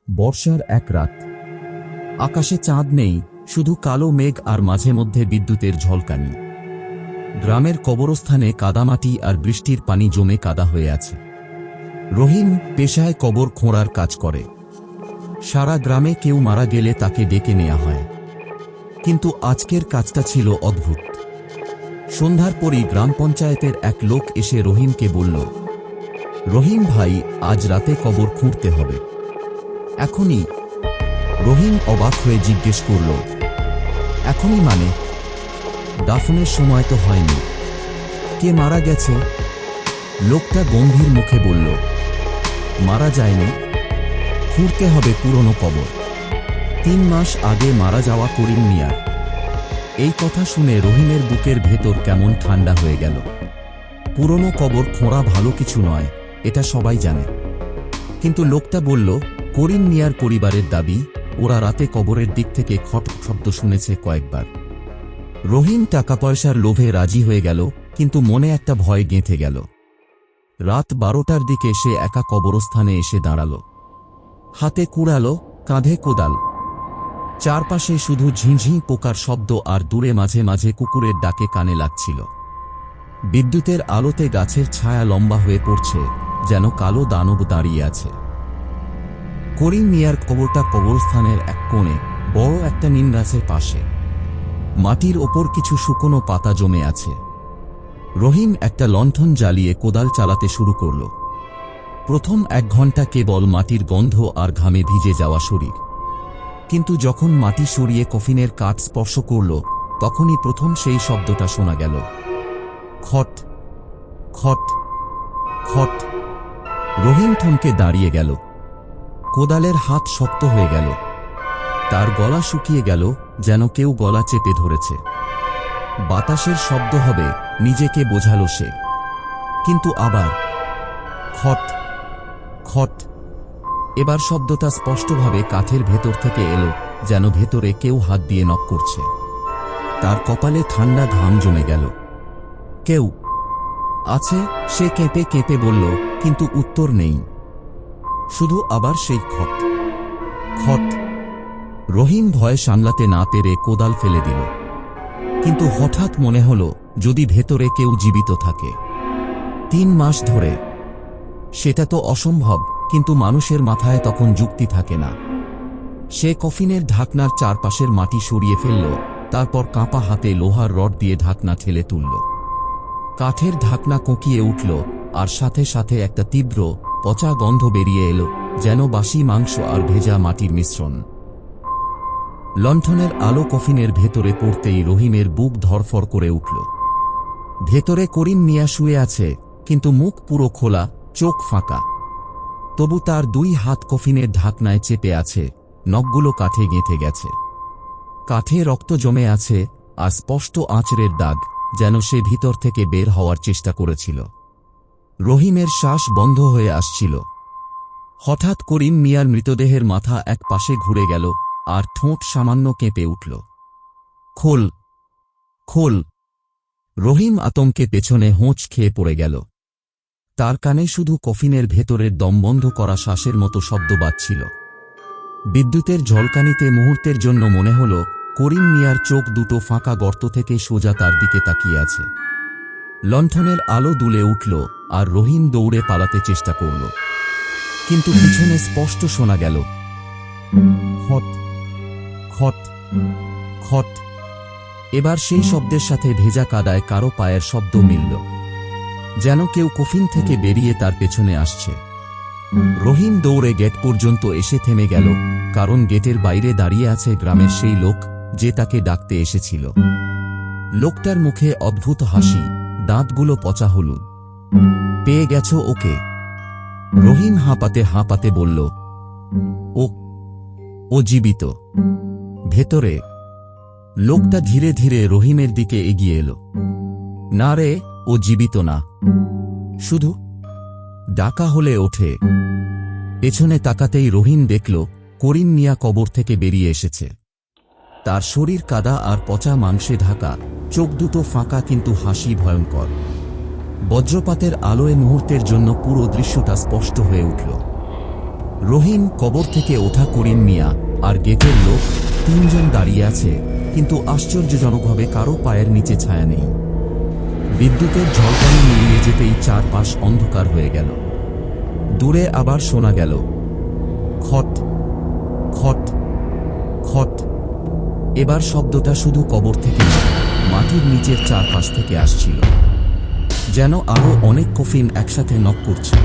বর্ষার এক রাত। আকাশে চাঁদ নেই, শুধু কালো মেঘ আর মাঝে মধ্যে বিদ্যুতের ঝলকানি। গ্রামের কবরস্থানে কাদামাটি আর বৃষ্টির পানি জমে কাদা হয়ে আছে। রহিম পেশায় কবর খোঁড়ার কাজ করে। সারা গ্রামে কেউ মারা গেলে তাকে ডেকে নেওয়া হয়, কিন্তু আজকের কাজটা ছিল অদ্ভুত। সন্ধ্যার পরই গ্রাম পঞ্চায়েতের এক লোক এসে রহিমকে বলল, রহিম ভাই, আজ রাতে কবর খুঁড়তে হবে, এখনই। রহিম অবাক হয়ে জিজ্ঞেস করল, এখনই মানে? দাফনের সময় তো হয়নি। কে মারা গেছে? লোকটা গম্ভীর মুখে বলল, মারা যায়নি, খুঁড়তে হবে পুরনো কবর। 3 মাস আগে মারা যাওয়া করিম মিয়ার। এই কথা শুনে রহিমের বুকের ভেতর কেমন ঠান্ডা হয়ে গেল। পুরনো কবর খোঁড়া ভালো কিছু নয়, এটা সবাই জানে। কিন্তু লোকটা বলল, করিম মিয়ার পরিবারের দাবি, ওরা রাতে কবরের দিক থেকে খট শব্দ শুনেছে কয়েকবার। রহিম টাকা পয়সার লোভে রাজি হয়ে গেল, কিন্তু মনে একটা ভয় গেঁথে গেল। রাত 12টার দিকে সে একা কবরস্থানে এসে দাঁড়াল। হাতে কুড়ালো, কাঁধে কোদাল। চারপাশে শুধু ঝিঁঝি পোকার শব্দ আর দূরে মাঝে মাঝে কুকুরের ডাকে কানে লাগছিল। বিদ্যুতের আলোতে গাছের ছায়া লম্বা হয়ে পড়ছে, যেন কালো দানব দাঁড়িয়ে আছে। করিম মিয়ার কবরটা কবরস্থানের এক কোণে, বড় একটা নিম গাছের পাশে। মাটির ওপর কিছু শুকনো পাতা জমে আছে। রহিম একটা লণ্ঠন জ্বালিয়ে কোদাল চালাতে শুরু করল। প্রথম 1 ঘন্টা কেবল মাটির গন্ধ আর ঘামে ভিজে যাওয়া শরীর। কিন্তু যখন মাটি সরিয়ে কফিনের কাঠ স্পর্শ করল, তখনই প্রথম সেই শব্দটা শোনা গেল, খট খট খট। রহিম থমকে দাঁড়িয়ে গেল। কোদালের হাত শক্ত হয়ে গেল, তার গলা শুকিয়ে গেল, যেন কেউ গলা চেপে ধরেছে। বাতাসের শব্দ হবে, নিজেকে বোঝালো সে। কিন্তু আবার খট খট। এবার শব্দটা স্পষ্টভাবে কাঠের ভেতর থেকে এলো, যেন ভেতরে কেউ হাত দিয়ে নক করছে। তার কপালে ঠান্ডা ঘাম জমে গেল। কেউ আছে, সে কেঁপে কেঁপে বলল, কিন্তু উত্তর নেই। শুধু আবার সেই খট খট। রহিম ভয় সামলাতে না পেরে কোদাল ফেলে দিল। কিন্তু হঠাৎ মনে হল, যদি ভেতরে কেউ জীবিত থাকে। 3 মাস ধরে। সেটা তো অসম্ভব, কিন্তু মানুষের মাথায় তখন যুক্তি থাকে না। সে কফিনের ঢাকনার চারপাশের মাটি সরিয়ে ফেলল, তারপর কাঁপা হাতে লোহার রড দিয়ে ঢাকনা ঠেলে তুলল। কাঠের ঢাকনা কোঁকিয়ে উঠল, আর সাথে সাথে একটা তীব্র, পচা গন্ধ বেরিয়ে এলো, যেন বাসি মাংস আর ভেজা মাটির মিশ্রণ। লণ্ঠনের আলো কফিনের ভেতরে পড়তেই রহিমের বুক ধড়ফড় করে উঠল। ভেতরে করিম মিয়া শুয়ে আছে, কিন্তু মুখ পুরো খোলা, চোখ ফাঁকা। তবু তার 2 হাত কফিনের ঢাকনায় চেপে আছে, নখগুলো কাঠে গেঁথে গেছে। কাঠে রক্ত জমে আছে, আর স্পষ্ট আঁচড়ের দাগ, যেন সে ভিতর থেকে বের হওয়ার চেষ্টা করেছিল। রহিমের শ্বাস বন্ধ হয়ে আসছিল। হঠাৎ করিম মিয়ার মৃতদেহের মাথা এক পাশে ঘুরে গেল, আর ঠোঁট সামান্য কেঁপে উঠল। খোল খোল। রহিম আতঙ্কে পেছনে হোঁচ খেয়ে পড়ে গেল। তার কানে শুধু কফিনের ভেতরের দম বন্ধ করা শ্বাসের মতো শব্দ বাজছিল। বিদ্যুতের ঝলকানিতে মুহূর্তের জন্য মনে হল, করিম মিয়ার চোখ দুটো ফাঁকা গর্ত থেকে সোজা তার দিকে তাকিয়ে আছে। লণ্ঠনের আলো দুলে উঠল, আর রহিম দৌড়ে পালাতে চেষ্টা করল। কিন্তু পিছনে স্পষ্ট শোনা গেল, খট খট খট। এবার সেই শব্দের সাথে ভেজা কাদায় কারো পায়ের শব্দ মিলল, যেন কেউ কফিন থেকে বেরিয়ে তার পেছনে আসছে। রহিম দৌড়ে গেট পর্যন্ত এসে থেমে গেল, কারণ গেটের বাইরে দাঁড়িয়ে আছে গ্রামের সেই লোক, যে তাকে ডাকতে এসেছিল। লোকটার মুখে অদ্ভুত হাসি, দাঁতগুলো পচা হলুদ। পেয়ে গেছো ওকে? রহিম হাঁপাতে হাঁপাতে বলল, ও জীবিত। ভেতরে। লোকটা ধীরে ধীরে রহিমের দিকে এগিয়ে এলো। না রে, ও জীবিত না, শুধু ডাকা হলে ওঠে। পেছনে তাকাতেই রহিম দেখল, করিম মিয়া কবর থেকে বেরিয়ে এসেছে। তার শরীর কাদা আর পচা মাংসে ঢাকা, চোখ দুটো ফাঁকা, কিন্তু হাসি ভয়ঙ্কর। বজ্রপাতের আলোয় মুহূর্তের জন্য পুরো দৃশ্যটা স্পষ্ট হয়ে উঠল। রহিম, কবর থেকে ওঠা করিম মিয়া আর গেটের লোক, তিনজন দাঁড়িয়ে আছে, কিন্তু আশ্চর্যজনকভাবে কারো পায়ের নিচে ছায়া নেই। বিদ্যুতের ঝলকানি মিলিয়ে যেতেই চারপাশ অন্ধকার হয়ে গেল। দূরে আবার শোনা গেল খট খট খট। এবার শব্দটা শুধু কবর থেকে না, মাটির নিচের চারপাশ থেকে আসছিল, যেন আরো অনেক কফিন একসাথে নক করছে।